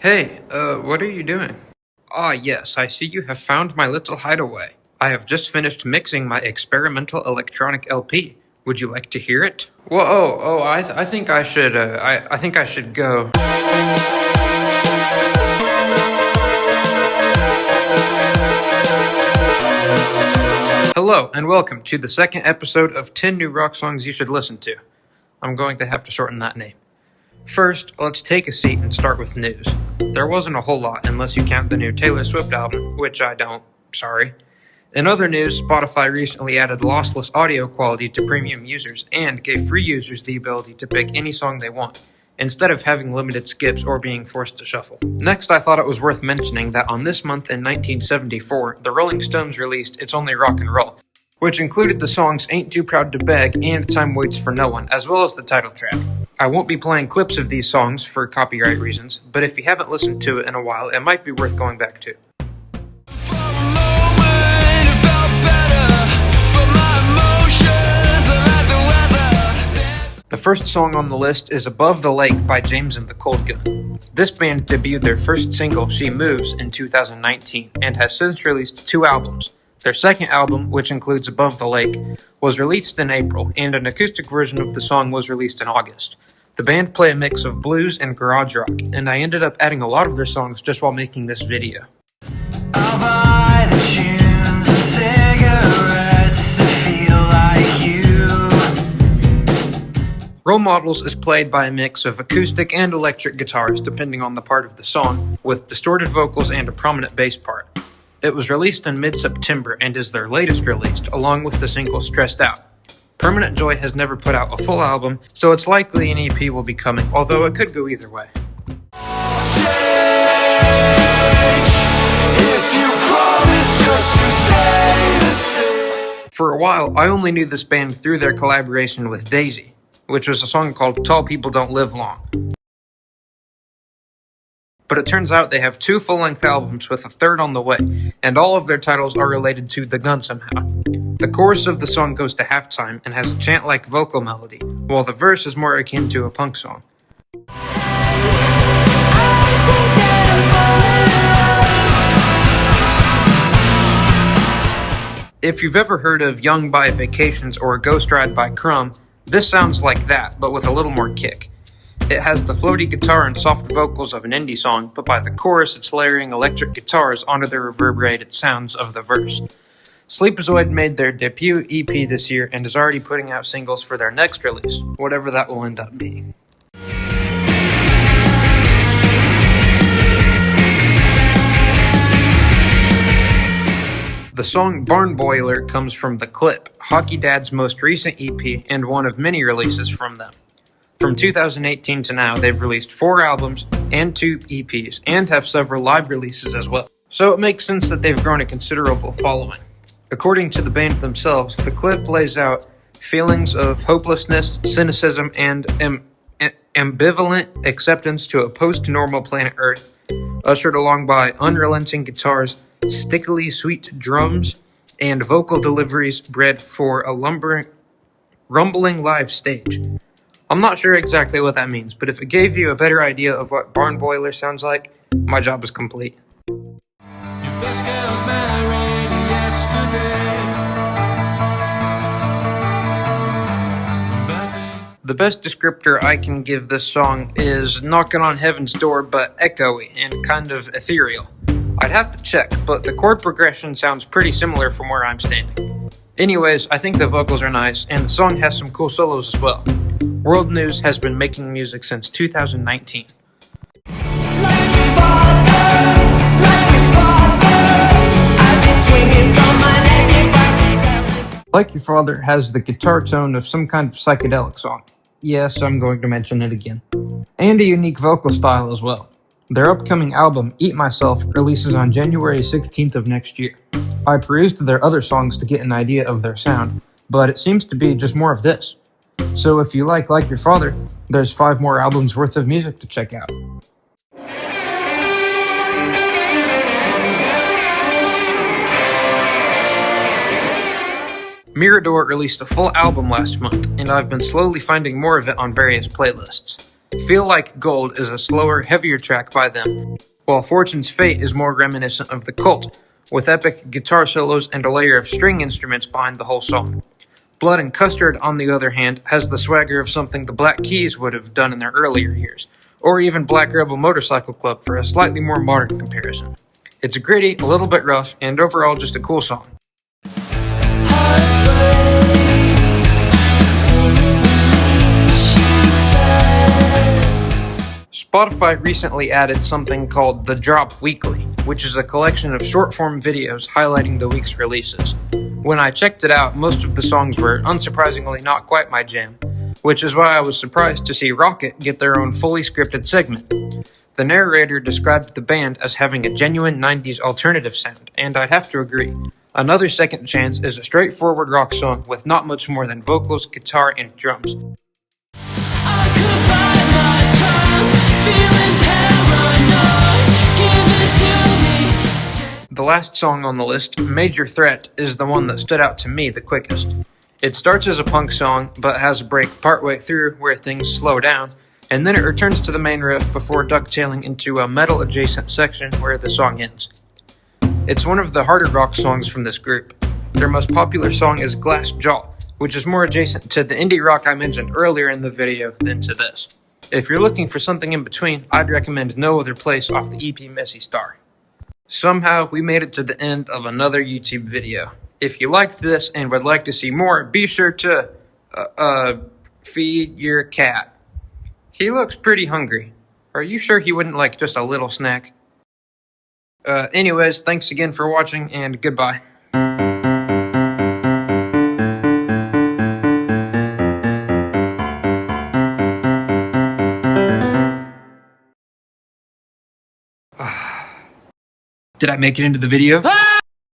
Hey, what are you doing? Ah, yes, I see you have found my little hideaway. I have just finished mixing my experimental electronic LP. Would you like to hear it? Well, I think I should, I think I should go. Hello, and welcome to the second episode of 10 New Rock Songs You Should Listen to. I'm going to have to shorten that name. First, let's take a seat and start with news. There wasn't a whole lot unless you count the new Taylor Swift album, which I don't, sorry. In other news, Spotify recently added lossless audio quality to premium users and gave free users the ability to pick any song they want, instead of having limited skips or being forced to shuffle. Next, I thought it was worth mentioning that on this month in 1974, the Rolling Stones released It's Only Rock and Roll, which included the songs Ain't Too Proud to Beg and Time Waits for No One, as well as the title track. I won't be playing clips of these songs for copyright reasons, but if you haven't listened to it in a while, it might be worth going back to. The first song on the list is Above the Lake by James and the Cold Gun. This band debuted their first single, She Moves, in 2019, and has since released 2 albums. Their second album, which includes Above the Lake, was released in April, and an acoustic version of the song was released in August. The band play a mix of blues and garage rock, and I ended up adding a lot of their songs just while making this video. I'll buy the tunes and cigarettes to feel like you. Role Models is played by a mix of acoustic and electric guitars, depending on the part of the song, with distorted vocals and a prominent bass part. It was released in mid-September and is their latest release, along with the single Stressed Out. Permanent Joy has never put out a full album, so it's likely an EP will be coming, although it could go either way. For a while, I only knew this band through their collaboration with Daisy, which was a song called Tall People Don't Live Long. But it turns out they have 2 full-length albums with a third on the way, and all of their titles are related to the gun somehow. The chorus of the song goes to halftime and has a chant-like vocal melody, while the verse is more akin to a punk song. If you've ever heard of Young by Vacations or Ghost Ride by Crumb, this sounds like that, but with a little more kick. It has the floaty guitar and soft vocals of an indie song, but by the chorus it's layering electric guitars onto the reverberated sounds of the verse. Sleepazoid made their debut EP this year and is already putting out singles for their next release, whatever that will end up being. The song Barn Boiler comes from The Clip, Hockey Dad's most recent EP and one of many releases from them. From 2018 to now, they've released 4 albums and 2 EPs, and have several live releases as well. So it makes sense that they've grown a considerable following. According to the band themselves, The Clip lays out feelings of hopelessness, cynicism, and ambivalent acceptance to a post-normal planet Earth, ushered along by unrelenting guitars, stickily sweet drums, and vocal deliveries bred for a rumbling live stage. I'm not sure exactly what that means, but if it gave you a better idea of what Barn Boiler sounds like, my job is complete. The best descriptor I can give this song is knocking on heaven's door, but echoey and kind of ethereal. I'd have to check, but the chord progression sounds pretty similar from where I'm standing. Anyways, I think the vocals are nice, and the song has some cool solos as well. World News has been making music since 2019. Like Your Father has the guitar tone of some kind of psychedelic song. Yes, I'm going to mention it again. And a unique vocal style as well. Their upcoming album, Eat Myself, releases on January 16th of next year. I perused their other songs to get an idea of their sound, but it seems to be just more of this. So if you like Your Father, there's 5 more albums worth of music to check out. Mirador released a full album last month, and I've been slowly finding more of it on various playlists. Feel Like Gold is a slower, heavier track by them, while Fortune's Fate is more reminiscent of The Cult, with epic guitar solos and a layer of string instruments behind the whole song. Blood and Custard, on the other hand, has the swagger of something the Black Keys would have done in their earlier years, or even Black Rebel Motorcycle Club for a slightly more modern comparison. It's gritty, a little bit rough, and overall just a cool song. Spotify recently added something called The Drop Weekly, which is a collection of short-form videos highlighting the week's releases. When I checked it out, most of the songs were unsurprisingly not quite my jam, which is why I was surprised to see Rocket get their own fully scripted segment. The narrator described the band as having a genuine 90s alternative sound, and I'd have to agree. Another Second Chance is a straightforward rock song with not much more than vocals, guitar, and drums. The last song on the list, Major Threat, is the one that stood out to me the quickest. It starts as a punk song, but has a break partway through where things slow down, and then it returns to the main riff before ducktailing into a metal-adjacent section where the song ends. It's one of the harder rock songs from this group. Their most popular song is Glass Jaw, which is more adjacent to the indie rock I mentioned earlier in the video than to this. If you're looking for something in between, I'd recommend No Other Place off the EP Messy Star. Somehow, we made it to the end of another YouTube video. If you liked this and would like to see more, be sure to, feed your cat. He looks pretty hungry. Are you sure he wouldn't like just a little snack? Anyways, thanks again for watching, and goodbye. Did I make it into the video?